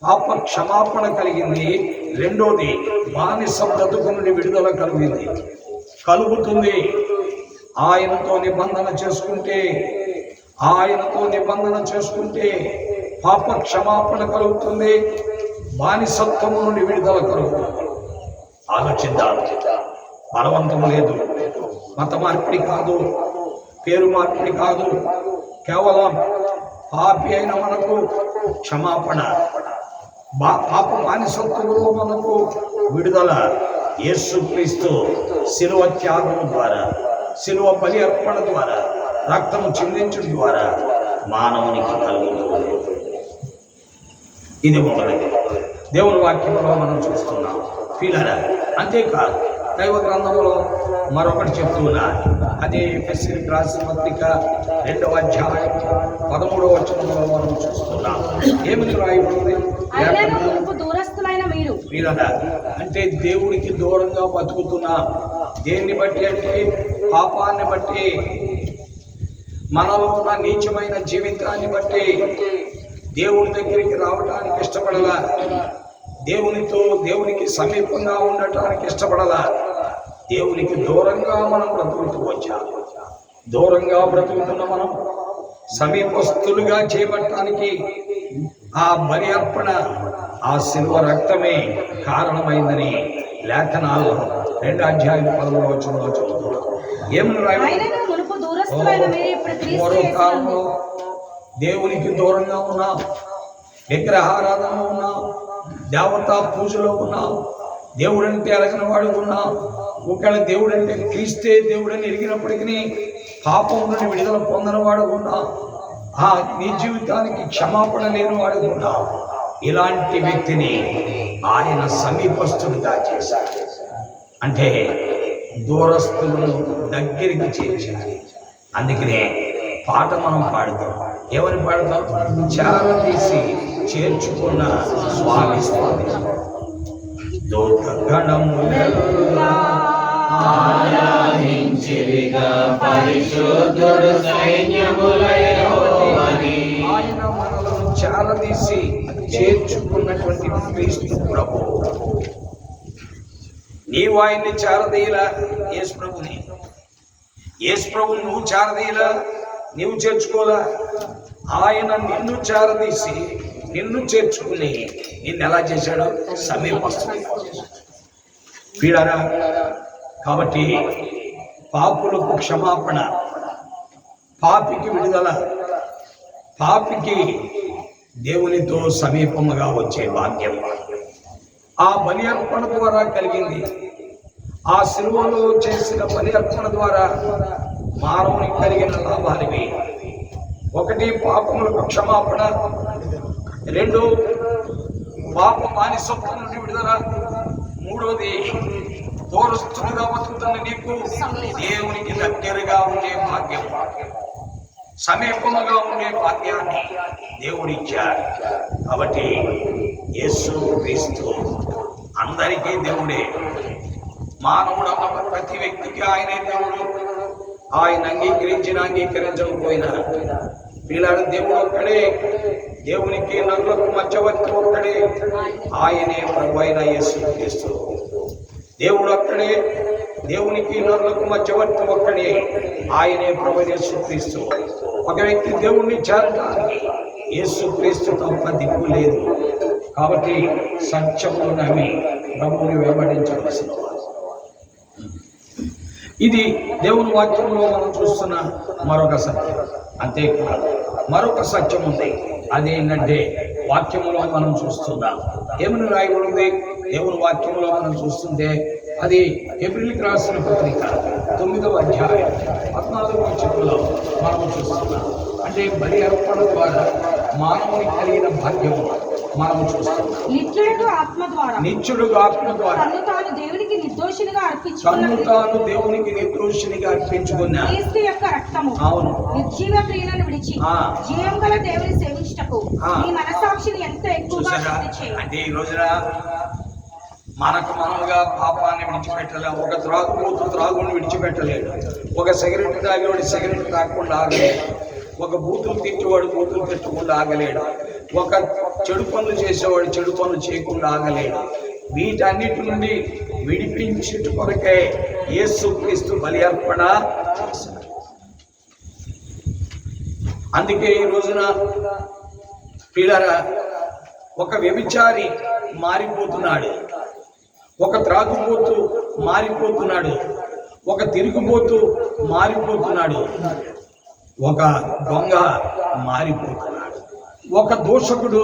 పాప క్షమాపణ కలిగింది. రెండోది బానిస బ్రతుకు నుండి విడుదల కలుగుతుంది. ఆయనతో నిబంధన చేసుకుంటే పాప క్షమాపణ కలుగుతుంది, బానిసత్వము నుండి విడుదల కలుగుతుంది. ఆలోచిద్దాం. బలవంతం లేదు, మత మార్పిడి కాదు, పేరు మార్పిడి కాదు, కేవలం పాపి అయిన మనకు క్షమాపణ, పాప బానిసత్వములో మనకు విడుదల యేసుక్రీస్తు శిలువ త్యాగం ద్వారా, శిలువ బలి అర్పణ ద్వారా, రక్తము చిందించడం ద్వారా మానవునికి కలుగుతుంది. ఇది మొదటిది దేవుని వాక్యంలో మనం చూస్తున్నాం పిల్లరా. అంతేకాదు దైవ గ్రంథంలో మరొకటి చెప్తున్నా, అదే ఎఫెసీయులకు రాసిన పత్రిక 2వ అధ్యాయం 13వ వచనంలో మనం చూస్తున్నాం. ఏమని రాయబడింది? పిల్లరా, అంటే దేవుడికి దూరంగా బతుకుతున్నా. దేన్ని బట్టి అంటే పాపాన్ని బట్టి, మనలో ఉన్న నీచమైన జీవితాన్ని బట్టి దేవుడి దగ్గరికి రావటానికి ఇష్టపడలా, దేవునికి సమీపంగా ఉండటానికి ఇష్టపడలా, దేవునికి దూరంగా మనం బ్రతుకుతూ వచ్చాం. దూరంగా బ్రతుకుతున్న మనం సమీపస్తులుగా చేపట్టడానికి ఆ బలి అర్పణ, ఆ శిలువ రక్తమే కారణమైందని లేఖనాల్లో 2వ అధ్యాయం 13వ వచనంలో చెబుతున్నాం. ఏమని రాయబడింది? పూర్వకాలంలో దేవునికి దూరంగా ఉన్నాం, విగ్రహారాధనలో ఉన్నాం, దేవతా పూజలో ఉన్నాం, దేవుడంటే ఎరగిన వాడు ఉన్నాం. ఒకవేళ దేవుడంటే క్రీస్తే దేవుడని ఎరిగినప్పటికీ పాపం నుండి విడుదల పొందిన వాడు ఉన్నాం, నీ జీవితానికి క్షమాపణ లేని వాడు ఉన్నాం. ఇలాంటి వ్యక్తిని ఆయన సమీపస్తుడిగా చేశాడు, అంటే దూరస్తులను దగ్గరికి చేర్చాలి. అందుకనే పాట మనం పాడుతాం. ఎవరి పాడతాం? చారదీసి చేర్చుకున్న స్వామి స్వామి. ఆయన మనలను చారదీసి చేర్చుకున్నటువంటి క్రీస్తు ప్రభు. నీవు ఆయన్ని చారదీయలా, యేసు ప్రభుని. యేసు ప్రభు నువ్వు చారదీయలా, నీవు చేర్చుకోలా. ఆయన నిన్ను చారదీసి నిన్ను చేర్చుకుని నిన్ను ఎలా చేశాడో సమీపస్తుడు పీడరా. కాబట్టి పాపులకు క్షమాపణ, పాపికి విడుదల, పాపికి దేవునితో సమీపముగా వచ్చే భాగ్యం ఆ బలి అర్పణ ద్వారా కలిగింది. ఆ శిలువలో చేసిన బలి అర్పణ ద్వారా మానవునికి కలిగిన లాభాలివి. 1 పాపములకు క్షమాపణ, 2 పాప బానిసత్వం నుండి విడుదల, 3వది దూరస్తులుగా బతుకుతున్న నీకు దేవునికి దగ్గరగా ఉండే భాగ్యం, సమీపముగా ఉండే భాగ్యాన్ని దేవుడిచ్చాడు. కాబట్టి యేసు క్రీస్తు అందరికీ దేవుడే. మానవుడు అన్న ప్రతి వ్యక్తికి ఆయనే దేవుడు. ఆయన అంగీకరించకపోయినా పిల్లలు దేవుడు ఒక్కడే. దేవునికి నరులకు మధ్యవర్తి ఒక్కడే, ఆయనే ప్రభువైన యేసు క్రీస్తు. దేవుడు ఒక్కడే, దేవునికి నరులకు మధ్యవర్తి ఒక్కడే, ఆయనే ప్రభువైన యేసు క్రీస్తు. ఒక వ్యక్తి దేవుణ్ణి చేరటానికి యేసు క్రీస్తు తప్ప దిక్కు లేదు. కాబట్టి సత్యమును నమ్మి ప్రభువుని వెంబడించవలసిన ఇది దేవుని వాక్యంలో మనం చూస్తున్న మరొక సత్యం. అంతేకాదు మరొక సత్యం ఉంది. అదేంటంటే వాక్యంలో మనం చూస్తున్నాం. ఏమని రాయబడింది? దేవుని వాక్యంలో మనం చూస్తుంటే అది హెబ్రీయులకు రాసిన పత్రిక 9వ అధ్యాయం 14వ వచనంలో మనం చూస్తున్నాం. అంటే బలి అర్పణ ద్వారా మానవునికి కలిగిన భాగ్యము మనం చూస్తున్నాం.
నిత్యుడు ఆత్మ ద్వారా తన్ను తాను దేవునికి నిర్దోషినిగా అర్పించుకున్న క్రీస్తు యొక్క రక్తము నిర్జీవ క్రియలను విడిచి జీవం గల దేవుని సేవించుటకు నీ మనస్సాక్షిని ఎంతో ఎక్కువగా శుద్ధి చేయి.
అంటే ఈ రోజున మనకు మనముగా పాపాన్ని విడిచిపెట్టలేము. ఒక త్రాగుని విడిచిపెట్టలేడు. ఒక సిగరెట్ తాగేవాడు సిగరెట్ తాగకుండా ఆగలేడు. ఒక బూతులు తిట్టేవాడు బూతులు తిట్టకుండా ఆగలేడు. ఒక చెడు పనులు చేసేవాడు చెడు పనులు చేయకుండా ఆగలేడు. వీటన్నిటి నుండి విడిపించుట కొరకే యేసుక్రీస్తు బలి అర్పణ చేశాడు. అందుకే ఈ రోజున ప్రియులారా, ఒక వ్యభిచారి మారిపోతున్నాడు, ఒక త్రాగుబోతు మారిపోతున్నాడు, ఒక తిరుగుబోతు మారిపోతున్నాడు, ఒక దొంగ మారిపోతున్నాడు, ఒక దోషకుడు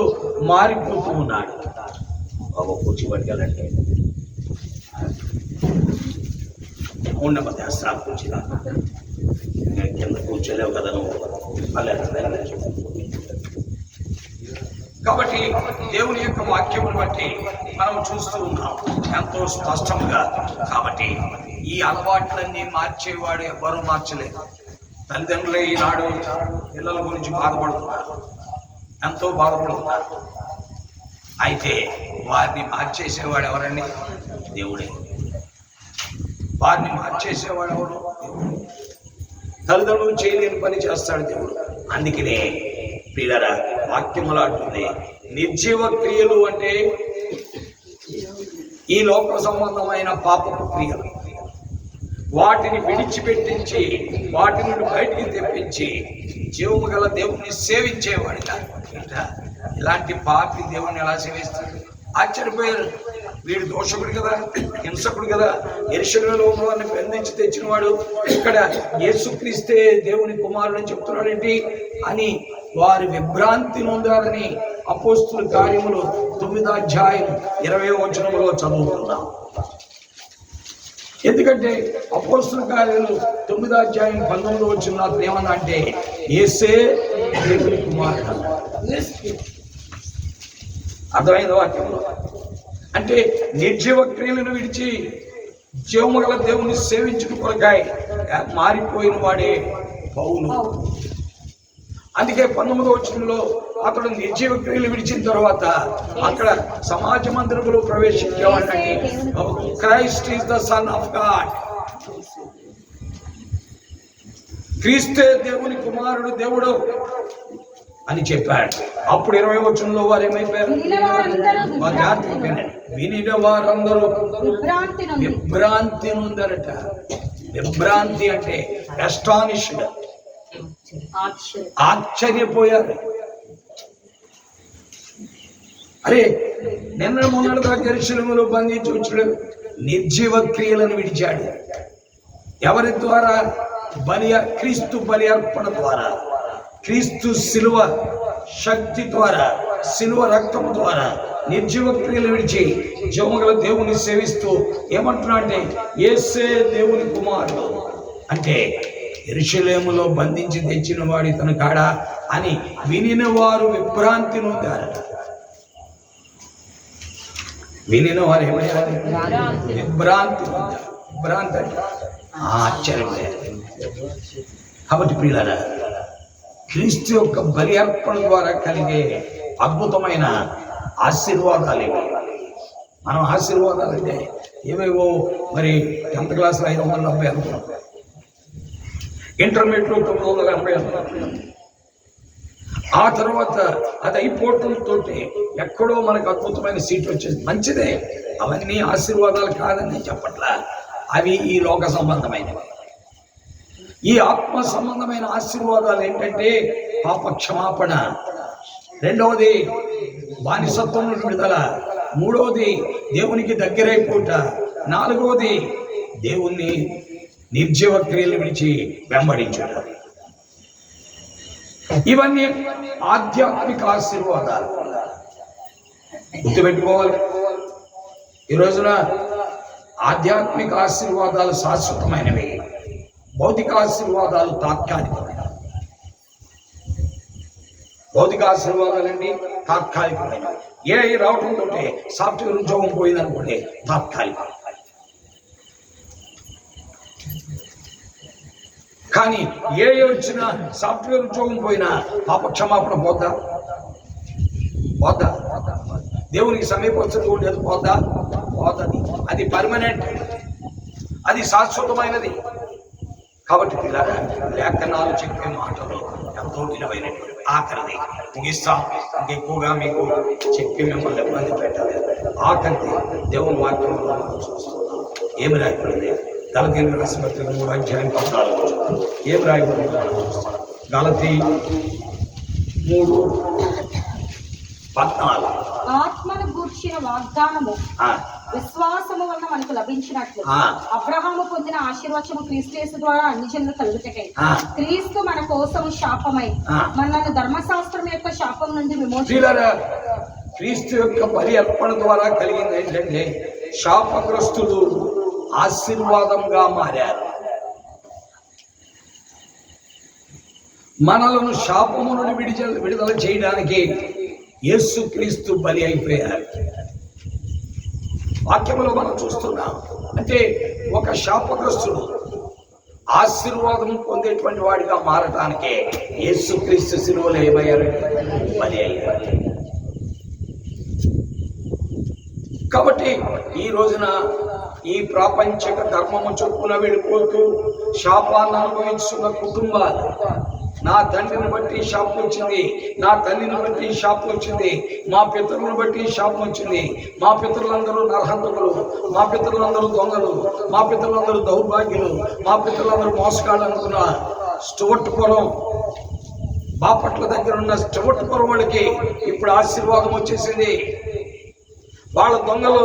మారిపోతూ ఉన్నాడు. ఒక కూర్చి పట్టుకెళ్ళంటే ఉండమ్మ దేస్తా కూర్చిగా కింద కూర్చోలేవు కదా నువ్వు. కాబట్టి దేవుని యొక్క వాక్యమును బట్టి మనం చూస్తూ ఉన్నాం ఎంతో స్పష్టంగా. కాబట్టి ఈ అలవాట్లన్నీ మార్చేవాడు ఎవరు మార్చలేదు. తల్లిదండ్రులే ఈనాడు పిల్లల గురించి బాధపడుతున్నారు, ఎంతో బాధపడుతున్నారు. అయితే వారిని మార్చేసేవాడు ఎవరండి? దేవుడే. వారిని మార్చేసేవాడు ఎవరు? దేవుడు. తల్లిదండ్రులు చేయలేని పని చేస్తాడు దేవుడు. అందుకనే ప్రియులారా, వాక్యములు అంటుంది నిర్జీవ క్రియలు అంటే ఈ లోక సంబంధమైన పాపపు క్రియలు. వాటిని విడిచిపెట్టించి వాటి నుండి బయటికి తెప్పించి జీవము గల దేవుణ్ణి సేవించేవాడిగా. ఇలాంటి పాపి దేవుణ్ణి ఎలా సేవిస్తాడు? ఆశ్చర్యపోయారు. వీడు దోషకుడు కదా, హింసకుడు కదా, యెరూషలేములో వారిని బంధించి తెచ్చినవాడు, ఇక్కడ యేసుక్రీస్తే దేవుని కుమారుడు అని చెప్తున్నాడేంటి అని వారి విభ్రాంతి నొందారని అపోస్తుల కార్యములు 9వ అధ్యాయం 20వ వచనములో చదువుతున్నాం. ఎందుకంటే అపోస్తుల కార్యాలు 9వ అధ్యాయం 19వ వచనంలో ఏమన్నా అంటే యేసే దేవుని కుమారుడు. అర్థమైన వాక్యంలో అంటే నిర్జీవ క్రియలను విడిచి జీవము గల దేవుని సేవించుట కొరకాయ మారిపోయిన వాడే పౌలు. అందుకే 19వ వచనంలో అతడు నిర్జీవ క్రియలు విడిచిన తర్వాత అక్కడ సమాజ మందిరములో ప్రవేశించేవాడంటే Christ is the son of God, క్రీస్తే దేవుని కుమారుడు, దేవుడు అని చెప్పాడు. అప్పుడు 20వ వచనంలో వారు ఏమైపోయారు? వినిన వారందరూ విభ్రాంతి నొందరట. విభ్రాంతి అంటే అస్టానిష్డ్, ఆశ్చర్యపోయారు. అరే నిన్న మొన్నటిగా యెరూషలేములో బంధించి వచ్చాడు, నిర్జీవ క్రియలను విడిచాడు. ఎవరి ద్వారా? క్రీస్తు బలి అర్పణ ద్వారా, క్రీస్తు శిలువ శక్తి ద్వారా, శిలువ రక్తం ద్వారా నిర్జీవ క్రియలు విడిచి జీవముగల దేవుని సేవిస్తూ ఏమంటున్నా అంటే యేసే దేవుని కుమారుడు. అంటే యెరూషలేములో బంధించి తెచ్చిన వాడి తన కాడా అని వినిన వారు విభ్రాంతి నొందారట. వినిన వారు ఏమయ్యారు? విభ్రాంతి నొందారు. విభ్రాంతి అంటే ఆశ్చర్యపోయారు. కాబట్టి ప్రియులారా, క్రీస్తు యొక్క బలి అర్పణ ద్వారా కలిగే అద్భుతమైన ఆశీర్వాదాలు ఇవి. మనం ఆశీర్వాదాలు అంటే ఏవేవో మరి 10th క్లాస్లో 570 అనుకున్నాం, ఇంటర్మీడియట్లో 980 అనుకున్నాం. ఆ తర్వాత అది అయిపోవటంతో ఎక్కడో మనకు అద్భుతమైన సీట్ వచ్చేది. మంచిదే, అవన్నీ ఆశీర్వాదాలు కాదని చెప్పట్లా, అవి ఈ లోక సంబంధమైనవి. ఈ ఆత్మ సంబంధమైన ఆశీర్వాదాలు ఏంటంటే పాప క్షమాపణ, రెండవది బానిసత్వం నుండి విడుదల, మూడవది దేవునికి దగ్గరైపోట, నాలుగవది దేవుణ్ణి నిర్జీవ క్రియలు విడిచి వెంబడించుట. ఇవన్నీ ఆధ్యాత్మిక ఆశీర్వాదాలు. గుర్తుపెట్టుకోవాలి. ఈ రోజున ఆధ్యాత్మిక ఆశీర్వాదాలు శాశ్వతమైనవి, భౌతిక ఆశీర్వాదాలు తాత్కాలికమైనవి. భౌతిక ఆశీర్వాదాలండి తాత్కాలికమైనవి. ఏ రావడంతో సాఫ్ట్వేర్ ఉద్యోగం పోయిందనుకోండి తాత్కాలికం. కానీ ఏ వచ్చినా సాఫ్ట్వేర్ ఉద్యోగం పోయినా పాప క్షమాపణ పోద్దా? పోద్దా? దేవునికి సమీపస్తులు ఉండేది పోద్దా? పోతుంది. అది పర్మనెంట్, అది శాశ్వతమైనది. కాబట్టి పిల్లలు లేఖనాలు చెప్పే మాటలు ఎంతో విలువైనటువంటి ఆఖరిది ముగిస్తాం. ఇంకెక్కువగా మీకు చెప్పి మిమ్మల్ని ఇబ్బంది పెట్టలేదు. ఆఖరిది దేవుని వాక్యంలో మనం చూస్తున్నాం. ఏమి రాయబడింది? గలతీయులకు రాసిన పత్రిక 3వ అధ్యాయం 14 ఏమి రాయబడింది? గలతీ 3 14.
ఆత్మను గూర్చిన వాగ్దానము విశ్వాసము వలన మనకు లభించినట్లు అబ్రహాము పొందిన ఆశీర్వచనము క్రీస్తు యేసు ద్వారా అన్ని జనులు కలుగుటకై క్రీస్తు మన కోసము శాపమై మనల్ని ధర్మశాస్త్రం యొక్క శాపం నుండి విమోచించారు.
క్రీస్తు యొక్క బలి అర్పణ ద్వారా కలిగింది ఏంటంటే శాపగ్రస్తులు ఆశీర్వాదంగా మారారు. మనలను శాపము నుండి విడుదల చేయడానికి యేసు క్రీస్తు బలి అయిపోయారు. వాక్యంలో మనం చూస్తున్నాం. అంటే ఒక శాపగ్రస్తుడు ఆశీర్వాదం పొందేటువంటి వాడిగా మారటానికే యేసు క్రీస్తు శిలువలో ఏమయ్యారు? బలి అయ్యారు. కాబట్టి ఈ రోజున ఈ ప్రాపంచిక ధర్మము చొప్పున వెళ్ళిపోతూ శాపాన్ని అనుభవిస్తున్న కుటుంబాలు, నా తండ్రిని బట్టి శాపం వచ్చింది, నా తల్లిని బట్టి శాపం వచ్చింది, మా పితరులను బట్టి శాపం వచ్చింది, మా పితరులందరూ నరహంతకులు, మా పితరులందరూ దొంగలు, మా పితరులందరూ దౌర్భాగ్యులు, మా పితరులందరూ మోసగాళ్ళు అనుకున్న స్టోర్ట్పురం బాపట్ల దగ్గర ఉన్న స్టోర్ట్పురం వాళ్ళకి ఇప్పుడు ఆశీర్వాదం వచ్చేసింది. వాళ్ళ దొంగలు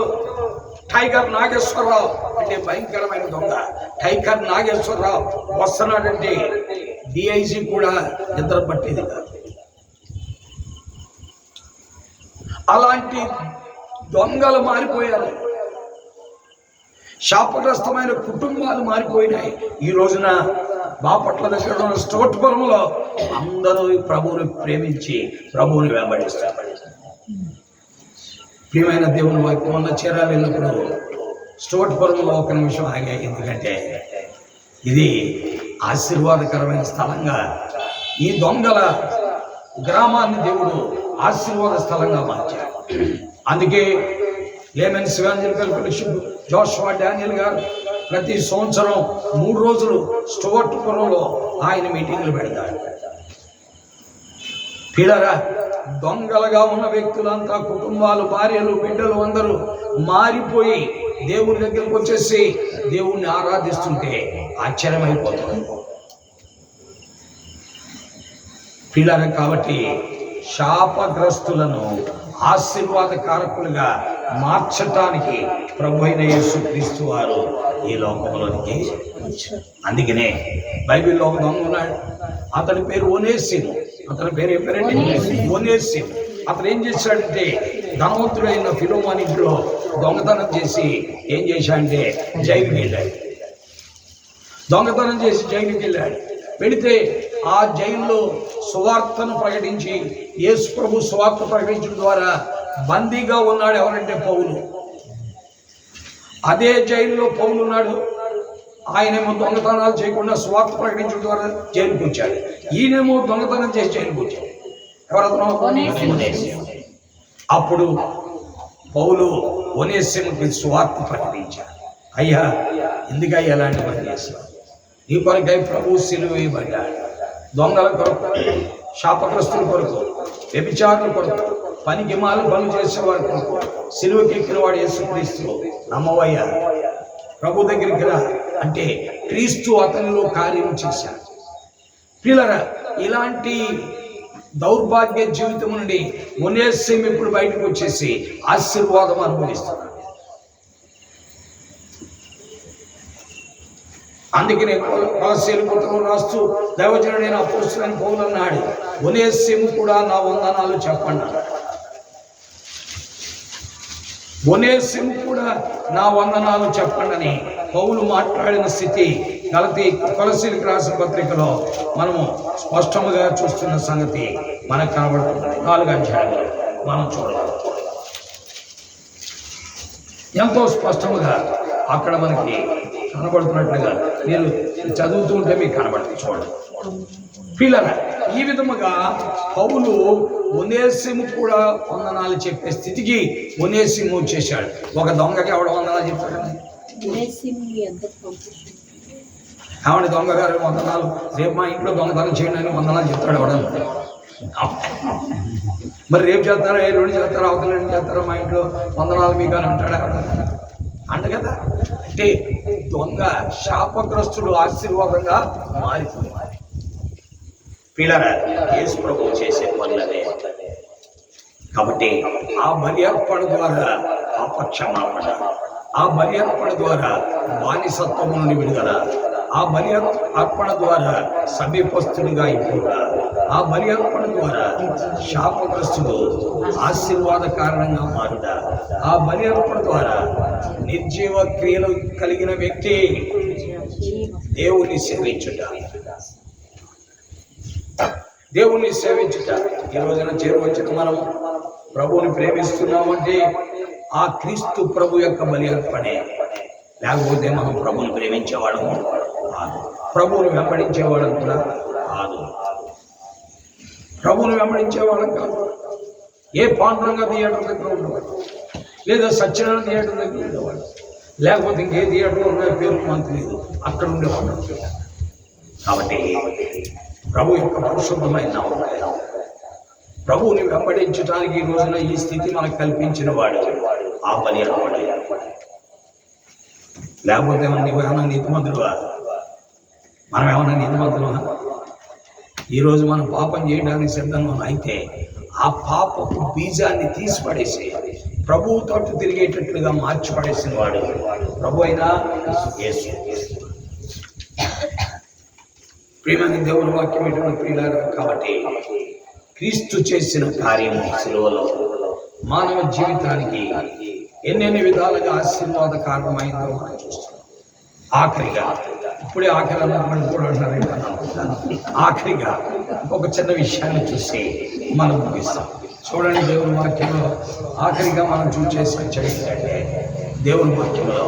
టైగర్ నాగేశ్వరరావు అంటే భయంకరమైన దొంగ టైగర్ నాగేశ్వరరావు వస్తున్నాడంటే డిఐజీ కూడా నిద్ర పట్టేది కాదు. అలాంటి దొంగలు మారిపోయారు. శాపగ్రస్తమైన కుటుంబాలు మారిపోయినాయి. ఈ రోజున బాపట్ల దగ్గర ఉన్న స్టోర్ట్పురంలో అందరూ ప్రభువుని ప్రేమించి ప్రభువుని వెంబడిస్తారు. ప్రియమైన దేవుని వాక్యం వల్ల చీరాలు వెళ్ళినప్పుడు స్టోర్ట్పురంలో ఒక నిమిషం ఆగాయి. ఎందుకంటే ఇది ఆశీర్వాదకరమైన స్థలంగా, ఈ దొంగల గ్రామాన్ని దేవుడు ఆశీర్వాద స్థలంగా మార్చారు. అందుకే laymen's evangelical fellowship Joshua Daniel గారు ప్రతి సంవత్సరం 3 రోజులు స్టోర్ట్పురంలో ఆయన మీటింగులు పెడతారు. పిల్లరా, దొంగలుగా ఉన్న వ్యక్తులంతా, కుటుంబాలు, భార్యలు, బిడ్డలు అందరూ మారిపోయి దేవుని దగ్గరకు వచ్చేసి దేవుణ్ణి ఆరాధిస్తుంటే ఆశ్చర్యమైపోతుంది పిల్లలు. కాబట్టి శాపగ్రస్తులను ఆశీర్వాదకారకులుగా మార్చటానికి ప్రభు అయిన యేసు క్రీస్తు వారు ఈ లోకంలోనికి. అందుకనే బైబిల్లో ఒక దొంగ ఉన్నాడు. అతని పేరు ఒనేసిము. అతని పేరు ఏం పేరండి? ఒనేసిము. అతను ఏం చేశాడంటే ధనవంతుడైన ఫిలోమోను ఇంట్లో దొంగతనం చేసి ఏం చేశాడంటే జైలుకి వెళ్ళాడు. దొంగతనం చేసి జైలుకి వెళ్ళాడు. వెళితే ఆ జైల్లో సువార్తను ప్రకటించి యేసు ప్రభు సువార్త ప్రకటించడం ద్వారా బందీగా ఉన్నాడు. ఎవరంటే పౌలు. అదే జైల్లో పౌలు ఉన్నాడు. ఆయనేమో దొంగతనాలు చేయకుండా సువార్త ప్రకటించడం ద్వారా జైలుకు వచ్చాడు. ఈయనేమో దొంగతనం చేసి జైలుకు వచ్చాడు. ఎవరతను? అప్పుడు పౌలు ఒనేసిముకి సువార్త ప్రకటించాడు. అయ్యా, ఎందుకయ్యా ఎలాంటి పని చేస్తావు? నీ కొరకై ప్రభు సిలువ వేయబడ్డాడు. దొంగల కొరకు, శాపగ్రస్తుల కొరకు, వ్యభిచారుల కొరకు, పనికి మాలు పనులు చేసేవారి కొరకు సిలువకి ఎక్కిన వాడు యేసుక్రీస్తు. నమ్మవయ్యా, ప్రభు దగ్గరికి రా అంటే క్రీస్తు అతనిలో కార్యం చేశాడు. పిల్లరా, ఇలాంటి దౌర్భాగ్య జీవితం నుండి ఒనేసిము ఇప్పుడు బయటకు వచ్చేసి ఆశీర్వాదం అనుభవిస్తున్నాడు. అందుకనే కొలస్సీయుల పత్రికలో రాస్తూ దైవజనుడైన అపోస్తలుడైన పౌలు అన్నాడు, ఒనేసిము కూడా నా వందనాలు చెప్పండి. ఒనేసిము కూడా నా వందనాలు చెప్పండి అని పౌలు మాట్లాడిన స్థితి కొలస్సీయులకు రాసిన పత్రికలో మనము స్పష్టంగా చూస్తున్న సంగతి మనకు కనబడుతుంది. 4 అధ్యాయాలు మనం చూడాలి. ఎంతో స్పష్టంగా అక్కడ మనకి కనబడుతున్నట్లుగా మీరు చదువుతూ ఉంటే మీకు కనబడుతుంది. చూడండి పిల్లల, ఈ విధముగా పౌలు ఒనేసిము కూడా వందనాలు చెప్పే స్థితికి ఒనేసిము చేశాడు. ఒక దొంగకి ఎవడ వందనాలు చెప్తాడండి? ఆవిడ దొంగ గారు వందనాలు, రేపు మా ఇంట్లో దొంగతనం చేయండి అని వందనాలు చెప్తాడు ఎవడన్నా? మరి రేపు చేస్తారా, ఎల్లుండి చేస్తారా, అవతల చేస్తారా, మా ఇంట్లో వందనాలు మీకు అని అంటాడు ఎవడన్నా? అంట కదా. అంటే దొంగ శాపగ్రస్తుడు ఆశీర్వాదంగా మారిపోయారు. పిల్లరా, యేసు ప్రభువు చేసే పనులనే కాబట్టి ఆ బలి అర్పణ ద్వారా పాపక్షమాపణ, ఆ బలి అర్పణ ద్వారా బానిసత్వము నుండి విడుదల, ఆ బలి అర్పణ ద్వారా సమీపస్తుడిగా అయిపోగా, ఆ బలి అర్పణ ద్వారా శాపగ్రస్తుడు ఆశీర్వాద కారణంగా మారుట, ఆ బలి అర్పణ ద్వారా నిర్జీవ క్రియలు కలిగిన వ్యక్తి దేవుని సేవించుట, దేవుణ్ణి సేవించుట. ఈ రోజున చేరువచ్చిన మనము ప్రభువుని ప్రేమిస్తున్నామంటే ఆ క్రీస్తు ప్రభు యొక్క బలి అర్పణే. లేకపోతే మనం ప్రభువుని ప్రేమించేవాళ్ళము కాదు, ప్రభువుని వెంబడించేవాళ్ళం కూడా కాదు, ప్రభువుని వెంబడించేవాళ్ళం కాదు. ఏ పాండురంగ థియేటర్ దగ్గర ఉండేవాడు, లేదా సత్యనారాయణ థియేటర్ దగ్గర ఉండేవాడు, లేకపోతే ఇంకే థియేటర్ ఉన్న పేరు మనకు తెలియదు, అక్కడ ఉండేవాడు. కాబట్టి ప్రభు యొక్క పరిశుద్ధమైన ప్రభువుని వెంబడించడానికి ఈ రోజున ఈ స్థితి మనకు కల్పించిన వాడు ఆ బలి అర్పణ. లేకపోతే ఏమన్నా నీతిమంతులుగా, మనం ఏమన్నా నీతిమంతులుగా? ఈరోజు మనం పాపం చేయడానికి సిద్ధంగా అయితే ఆ పాపపు బీజాన్ని తీసిపడేసి ప్రభువుతో తిరిగేటట్లుగా మార్చిపడేసిన వాడు ప్రభు అయినా యేసు. ప్రియమైన దేవుని వాక్యం ఎటువంటి ప్రియులారా, కాబట్టి క్రీస్తు చేసిన కార్యము సిలువలో మానవ జీవితానికి ఎన్నెన్ని విధాలుగా ఆశీర్వాద కారణమైందో మనం చూస్తున్నాం. ఆఖరిగా ఇప్పుడే ఆఖరి మనం కూడా ఆఖరిగా ఒక చిన్న విషయాన్ని చూసి మనం ముగిస్తాం. చూడండి, దేవుని వాక్యంలో ఆఖరిగా మనం చూసే సత్యం ఏంటంటే, దేవుని వాక్యంలో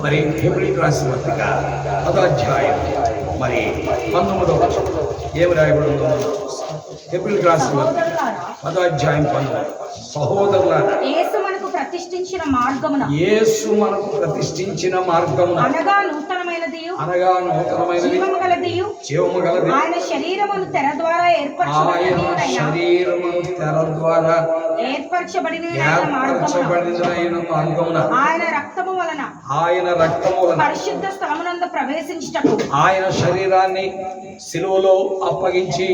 మరి హెబ్రీయులకు రాసిన పత్రిక 10వ అధ్యాయం మరి 19వ వచనం ఏమి రాయబడి ఉందో హెబ్రీయులకు రాసిన పత్రిక 10వ అధ్యాయం 19. సహోదరులారా, యేసు మనకు ప్రతిష్ఠించిన మార్గమున అనగా నూతనమైనది జీవము గలది ఆయన శరీరమును తెర ద్వారా ఏర్పరచబడిన మార్గమున ఆయన రక్తము వలన పరిశుద్ధ స్థలమునందు ప్రవేశించుటకు ఆయన శరీరాన్ని సిలువలో అప్పగించి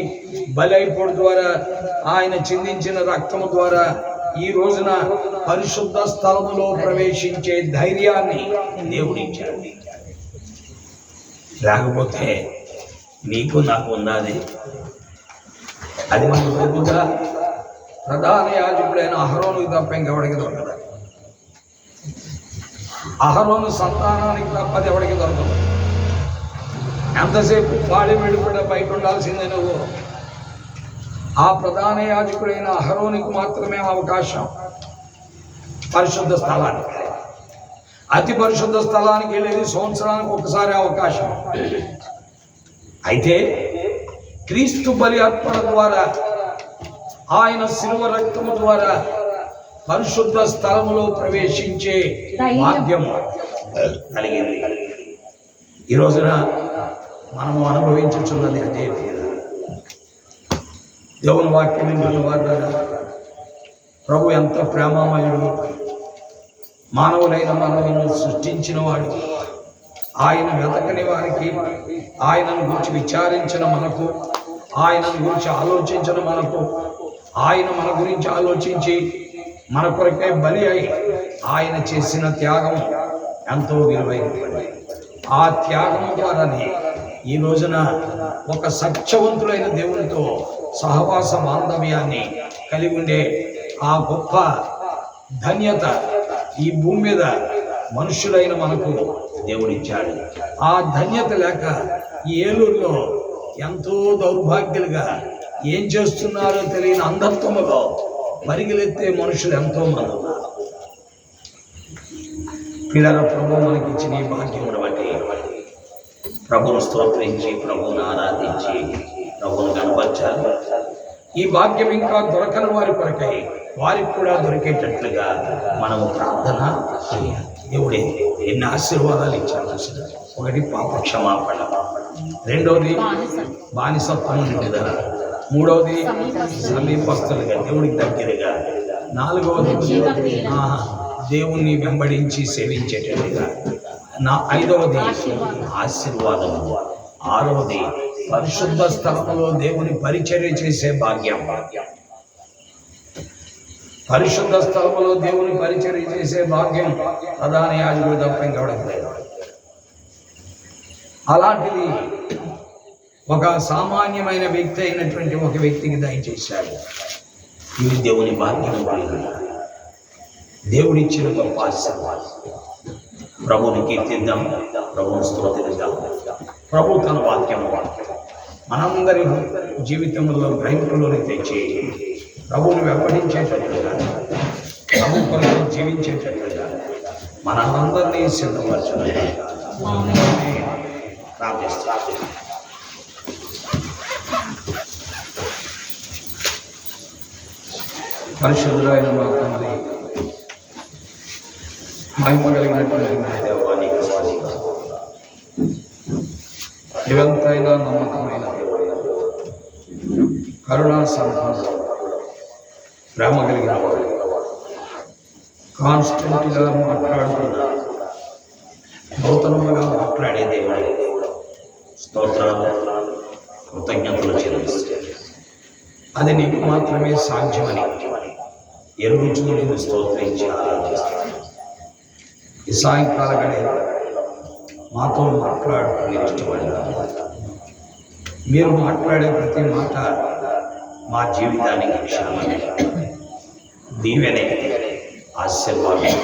బలైపోడు ద్వారా ఆయన చిందించిన రక్తము ద్వారా ఈ రోజున పరిశుద్ధ స్థలములో ప్రవేశించే ధైర్యాన్ని దేవుడిచ్చాడు. లేకపోతే నీకు నాకు ఉన్నది. అది మనకు దొరుకుతా? ప్రధాన యాజకుడైన అహరోనుకి తప్ప ఇంకెవడికి దొరకదు. అహరోను సంతానానికి తప్పది ఎవడికి దొరకదు. ఎంతసేపు పాడి కూడా బయట ఉండాల్సిందే నువ్వు. ఆ ప్రధాన యాజకుడైన అహరోనుకు మాత్రమే అవకాశం పరిశుద్ధ స్థలానికి. అతి పరిశుద్ధ స్థలానికి వెళ్ళేది సంవత్సరానికి ఒకసారి అవకాశం. అయితే క్రీస్తు బలి అర్పణ ద్వారా ఆయన శిలువ రక్తము ద్వారా పరిశుద్ధ స్థలములో ప్రవేశించే భాగ్యము కలిగింది. ఈ రోజున మనము అనుభవించుచున్నది అదే. దేవుని వాక్యం వింటున్న వారు, ప్రభు ఎంత ప్రేమామయుడు, మానవులైన మనల్ని సృష్టించిన వాడు, ఆయన వెతకని వారికి, ఆయనను గురించి విచారించిన మనకు, ఆయనను గురించి ఆలోచించిన మనకు, ఆయన మన గురించి ఆలోచించి మన కొరకే బలి అయి ఆయన చేసిన త్యాగం ఎంతో విలువైనది. ఆ త్యాగం ద్వారానే ఈ రోజున ఒక సత్యవంతులైన దేవునితో సహవాస బాంధవ్యాన్ని కలిగి ఉండే ఆ గొప్ప ధన్యత ఈ భూమి మీద మనుషులైన మనకు దేవుడిచ్చాడు. ఆ ధన్యత లేక ఈ ఏలూరులో ఎంతో దౌర్భాగ్యులుగా ఏం చేస్తున్నారో తెలియని అంధత్వములో పరిగెలెత్తే మనుషులు ఎంతో మంది ఉన్నారు. పిల్లల ప్రభు మనకి ఇచ్చిన ఈ భాగ్యమును బట్టి ప్రభువును స్తోత్రించి, ప్రభువును ఆరాధించి, ప్రభువును కనపరచాలి. ఈ భాగ్యం ఇంకా దొరకని వారి కొరకై వారికి కూడా దొరికేటట్లుగా మనము ప్రార్థన చేయాలి. దేవుడే ఎన్ని ఆశీర్వాదాలు ఇచ్చారు. ఒకటి పాప క్షమాపణ, రెండవది బానిసత్వం విడుదల, మూడవది సమీపస్తులుగా దేవుడికి దగ్గరగా, నాలుగవది దేవుణ్ణి వెంబడించి సేవించేటట్టుగా, ఐదవది ఆశీర్వాదము, ఆరవది పరిశుద్ధ స్థలంలో దేవుని పరిచర్య చేసే భాగ్యం. పరిశుద్ధ స్థలములో దేవుని పరిచర్య చేసే భాగ్యం ప్రధాన యాజకుడు తప్ప ఇంకెవడకు లేదు. అలాంటిది ఒక సామాన్యమైన వ్యక్తి అయినటువంటి ఒక వ్యక్తికి దయచేశాడు. ఇది దేవుని భాగ్యం. దేవుడిచ్చిన గొప్ప ఆశీర్వాదం. ప్రభుని కీర్తిద్దాం, ప్రభుని స్తుతిద్దాం. ప్రభు తన వాక్యం మనందరి జీవితంలో గ్రహింపులోని తెచ్చి ప్రభుని వెంబడించేటట్లుగా, ప్రభు కొరకు జీవించేటట్లుగా మనందరినీ సిద్ధపరచాలని ప్రార్థిస్తాను. పరిశుద్ధులైన మా తండ్రి, మహిమ కలిగినటువంటి దేవానికి నిరంతైన నమ్మకమైన కరుణా సంపన్నుడు, ప్రేమ కలిగిన వాడు, కాన్స్టెంట్గా మాట్లాడుతున్న నూతనముగా మాట్లాడే దేవుడు, స్తోత్రాలు కృతజ్ఞతలు చెల్లిస్తాను. అది నీకు మాత్రమే సాధ్యమని ఎరుగుచూ నేను స్తోత్రించి ఆరాధిస్తాను. ఈ సాయంకాల గడియ మాతో మాట్లాడు. మీరు ఇష్టపడిన మీరు మాట్లాడే ప్రతి మాట మా జీవితానికి క్షేమమే, దీవెనే, ఆశీర్వాదం.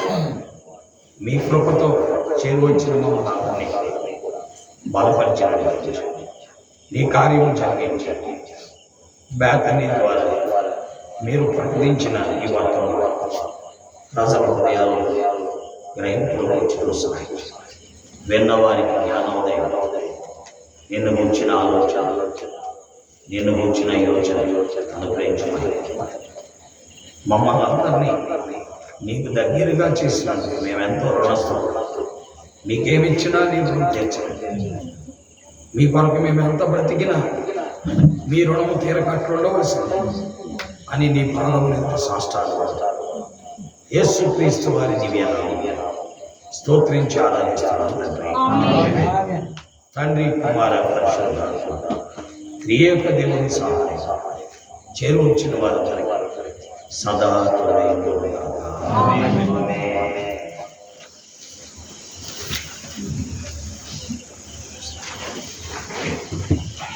మీ కృపతో చేరువచ్చిన మమ్మల్ని బలపరిచండి, నీ కార్యం జరిగించండి. బేతనీ ద్వారా మీరు ప్రకటించిన ఈ వార్తను ప్రజల హృదయాలు గ్రహింపులో చూస్తున్నాయి. విన్నవారికి జ్ఞానోదయం, నిన్ను గురించిన ఆలోచన, నిన్ను గురించిన యోచన అనుగ్రహించమని మమ్మల్ని అందరినీ నీకు దగ్గరగా చేసినందుకు మేమెంతో రుణస్థులు. మీకేమిచ్చినా నీకు తెచ్చండి. మీ కొరకు మేము ఎంత బ్రతికినా మీ రుణము తీరకట్లు ఉండవలసింది అని నీ పాదములు సాష్టాంగపడతారు. యేసుక్రీస్తు వారి దివ్యనామమున స్తోత్రించి ఆరాధిస్తున్నాను తండ్రి, కుమార పరిశుద్ధాత్మ త్రియేక దేవుని సహాయం చేరువచ్చిన వారు సదా తోడై